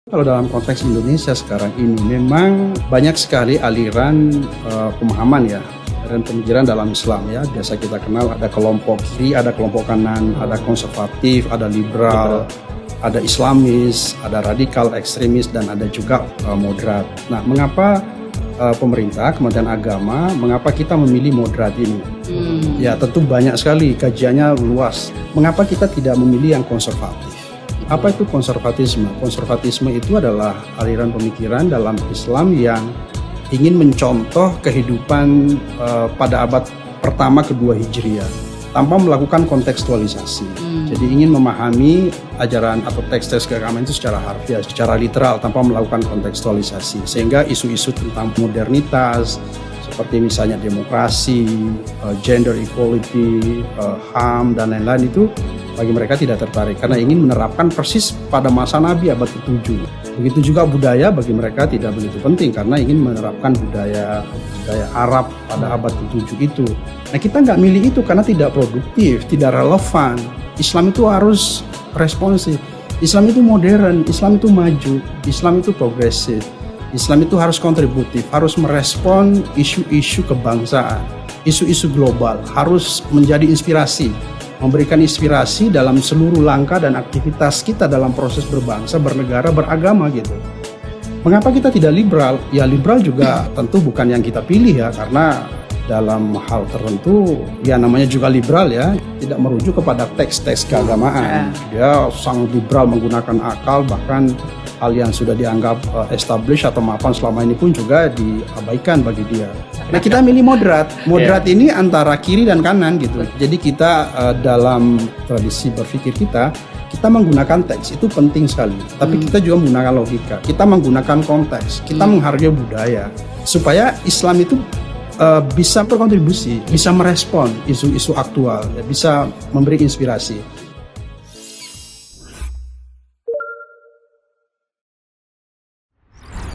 Kalau dalam konteks Indonesia sekarang ini memang banyak sekali aliran pemahaman ya, aliran pemikiran dalam Islam ya. Biasa kita kenal ada kelompok kiri, ada kelompok kanan, ada konservatif, ada liberal, ada Islamis, ada radikal, ekstremis, dan ada juga moderat. Nah, mengapa pemerintah, Kementerian Agama, mengapa kita memilih moderat ini? Ya tentu banyak sekali, kajiannya luas. Mengapa kita tidak memilih yang konservatif? Apa itu konservatisme? Konservatisme itu adalah aliran pemikiran dalam Islam yang ingin mencontoh kehidupan pada abad pertama kedua Hijriah tanpa melakukan kontekstualisasi. Jadi ingin memahami ajaran atau teks-teks keagamaan itu secara harfiah, secara literal tanpa melakukan kontekstualisasi. Sehingga isu-isu tentang modernitas seperti misalnya demokrasi, gender equality, HAM dan lain-lain itu bagi mereka tidak tertarik karena ingin menerapkan persis pada masa Nabi abad ke-7. Begitu juga budaya bagi mereka tidak begitu penting karena ingin menerapkan budaya Arab pada abad ke-7 itu. Nah, kita nggak milih itu karena tidak produktif, tidak relevan. Islam itu harus responsif. Islam itu modern, Islam itu maju, Islam itu progresif. Islam itu harus kontributif, harus merespon isu-isu kebangsaan, isu-isu global, harus menjadi inspirasi, memberikan inspirasi dalam seluruh langkah dan aktivitas kita dalam proses berbangsa, bernegara, beragama gitu. Mengapa kita tidak liberal? Ya liberal juga tentu bukan yang kita pilih ya, karena dalam hal tertentu ya namanya juga liberal ya, tidak merujuk kepada teks-teks keagamaan. Dia sangat liberal menggunakan akal, bahkan hal yang sudah dianggap established atau mapan selama ini pun juga diabaikan bagi dia. Nah, kita milih moderat. Moderat ini antara kiri dan kanan gitu. Jadi kita dalam tradisi berpikir kita menggunakan teks itu penting sekali. Tapi kita juga menggunakan logika. Kita menggunakan konteks. Kita menghargai budaya supaya Islam itu bisa berkontribusi, bisa merespon isu-isu aktual, bisa memberi inspirasi.